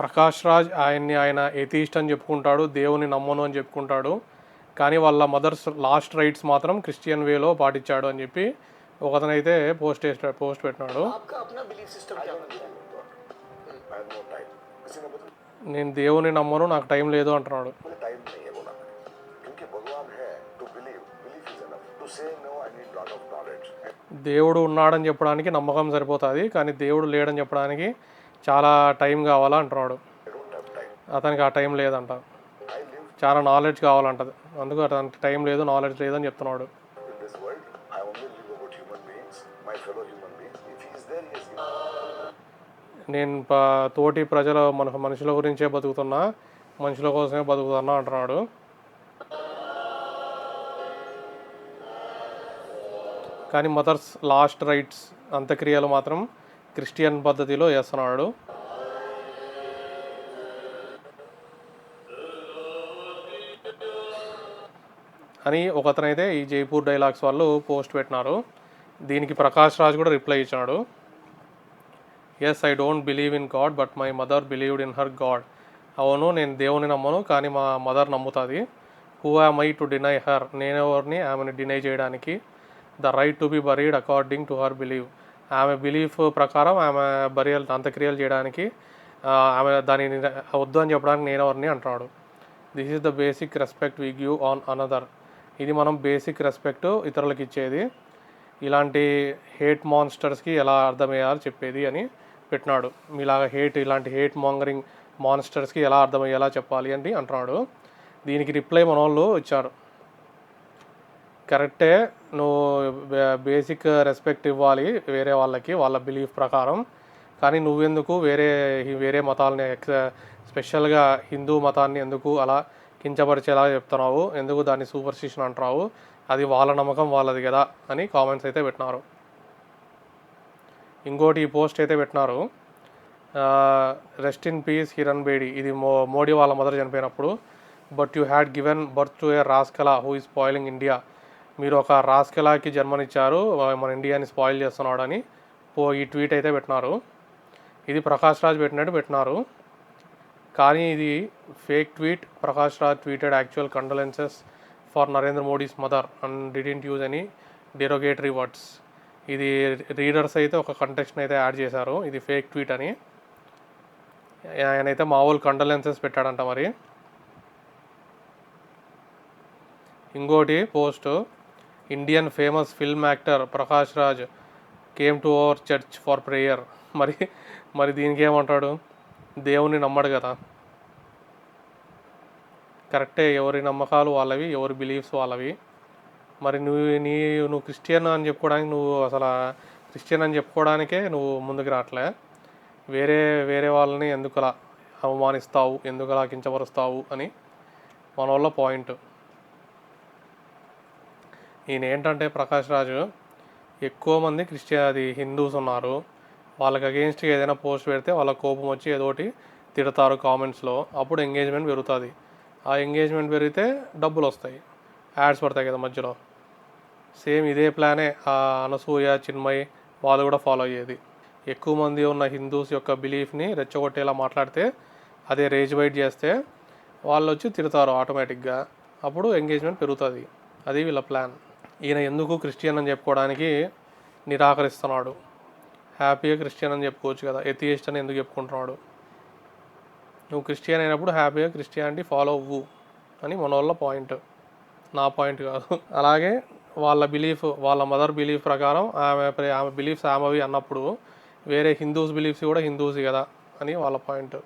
ప్రకాష్ రాజ్ ఆయన ఎథీస్ట్ అని చెప్పుకుంటాడు, దేవుని నమ్మను అని చెప్పుకుంటాడు, కానీ వాళ్ళ మదర్స్ లాస్ట్ రైట్స్ మాత్రం క్రిస్టియన్ వేలో పాటించాడు అని చెప్పి ఒకతనైతే పోస్ట్ పెట్టినాడు. నేను దేవుని నమ్మను, నాకు టైం లేదు అంటున్నాడు. దేవుడు ఉన్నాడని చెప్పడానికి నమ్మకం సరిపోతుంది, కానీ దేవుడు లేడని చెప్పడానికి చాలా టైం కావాలా అంటున్నాడు. అతనికి ఆ టైం లేదంట, చాలా నాలెడ్జ్ కావాలంటది, అందుకు అతనికి టైం లేదు, నాలెడ్జ్ లేదని చెప్తున్నాడు. నేను తోటి మనుషుల గురించే బతుకుతున్నా, మనుషుల కోసమే బతుకుతున్నా అంటున్నాడు. కానీ మదర్స్ లాస్ట్ రైట్స్ అంత్యక్రియలు మాత్రం క్రిస్టియన్ పద్ధతిలో చేస్తున్నాడు. అని ఒకతనైతే ఈ జైపూర్ డైలాగ్స్ వాళ్ళు పోస్ట్ పెట్టినారు. దీనికి ప్రకాష్ రాజ్ కూడా రిప్లై ఇచ్చాడు. Yes, I don't believe in God but my mother believed in her God. అవును, నేను దేవుని నమ్మను, కానీ మా మదర్ నమ్ముతుంది. Who am I to deny her, నేనెవరిని ఆమెను డినై చేయడానికి. The right to be buried according to her belief, ఆమె బిలీఫ్ ప్రకారం ఆమె అంత్యక్రియలు చేయడానికి ఆమె దానిని వద్దు అని చెప్పడానికి నేనెవరిని అంటున్నాడు. This is the basic respect we give on another. ఇది మనం బేసిక్ రెస్పెక్ట్ ఇతరులకు ఇచ్చేది, ఇలాంటి హేట్ మాన్స్టర్స్కి ఎలా అర్థమయ్యాలో చెప్పేది అని పెట్టినాడు. మీలాగా ఇలాంటి హేట్ మాంగరింగ్ మాన్స్టర్స్కి ఎలా అర్థమయ్యేలా చెప్పాలి అని అంటున్నాడు. దీనికి రిప్లై మన వాళ్ళు ఇచ్చారు. కరెక్టే, నువ్వు బేసిక్ రెస్పెక్ట్ ఇవ్వాలి వేరే వాళ్ళకి వాళ్ళ బిలీఫ్ ప్రకారం, కానీ నువ్వెందుకు వేరే మతాలని స్పెషల్గా హిందూ మతాన్ని ఎందుకు అలా కించపరిచేలా చెప్తున్నావు, ఎందుకు దాన్ని సూపర్స్టిషన్ అంటున్నావు, అది వాళ్ళ నమ్మకం వాళ్ళది కదా అని కామెంట్స్ అయితే పెట్టినారు. ఇంకోటి ఈ పోస్ట్ అయితే పెట్టినారు, rest in peace Hiran Bedi. ఇది మోడీ వాళ్ళ మదర్ చనిపోయినప్పుడు. But you had given birth to a rascal who is spoiling India. మీరు ఒక రాస్కెలాకి జన్మనిచ్చారు, మన ఇండియాని స్పాయిల్ చేస్తున్నాడు అని ఈ ట్వీట్ అయితే పెట్టినారు. ఇది ప్రకాష్ రాజ్ పెట్టినారు, కానీ ఇది fake tweet. Prakash Raj tweeted actual condolences for Narendra Modi's mother and didn't use any derogatory words. ఇది రీడర్స్ అయితే ఒక కంటెక్స్ట్ని అయితే యాడ్ చేశారు, ఇది ఫేక్ ట్వీట్ అని. ఆయనైతే మామూలు కండోలెన్సెస్ పెట్టాడంట. మరి ఇంకోటి post, Indian famous film actor Prakash Raj came to our church for prayer. మరి దీనికి ఏమంటాడు, దేవుని నమ్మడు కదా. కరెక్టే, ఎవరి నమ్మకాలు వాళ్ళవి, ఎవరి బిలీఫ్స్ వాళ్ళవి. మరి నువ్వు క్రిస్టియన్ అని చెప్పుకోవడానికి, నువ్వు అసలు క్రిస్టియన్ అని చెప్పుకోవడానికే నువ్వు ముందుకు రావట్లే. వేరే వాళ్ళని ఎందుకు అలా అవమానిస్తావు, ఎందుకు అలా కించపరుస్తావు అని మన వల్ల పాయింట్. ఈయన ఏంటంటే ప్రకాష్ రాజు, ఎక్కువ మంది హిందూస్ ఉన్నారు, వాళ్ళకి అగెయిన్స్ట్గా ఏదైనా పోస్ట్ పెడితే వాళ్ళ కోపం వచ్చి ఏదోటి తిడతారు కామెంట్స్లో, అప్పుడు ఎంగేజ్మెంట్ పెరుగుతుంది. ఆ ఎంగేజ్మెంట్ పెరిగితే డబ్బులు వస్తాయి, యాడ్స్ పడతాయి కదా మధ్యలో. సేమ్ ఇదే ప్లానే ఆ అనసూయ, చిన్మయ్ వాళ్ళు కూడా ఫాలో అయ్యేది. ఎక్కువ మంది ఉన్న హిందూస్ యొక్క బిలీఫ్ని రెచ్చగొట్టేలా మాట్లాడితే, అదే రేజ్ బైట్ చేస్తే వాళ్ళు వచ్చి తిడతారు ఆటోమేటిక్గా, అప్పుడు ఎంగేజ్మెంట్ పెరుగుతుంది. అది వీళ్ళ ప్లాన్. ఈయన ఎందుకు క్రిస్టియన్ అని చెప్పుకోవడానికి నిరాకరిస్తున్నాడు. హ్యాపీగా క్రిస్టియన్ అని చెప్పుకోవచ్చు కదా, ఎథియిస్ట్ అని ఎందుకు చెప్పుకుంటున్నాడు. నువ్వు క్రిస్టియన్ అయినప్పుడు హ్యాపీగా క్రిస్టియానిటీ ఫాలో అవ్వు అని మన వాళ్ళ పాయింట్, నా పాయింట్ కాదు. అలాగే వాళ్ళ మదర్ బిలీఫ్ ప్రకారం ఆమె బిలీఫ్స్ ఆమెవి అన్నప్పుడు వేరే హిందూస్ బిలీఫ్స్ కూడా హిందూస్ కదా అని వాళ్ళ పాయింట్.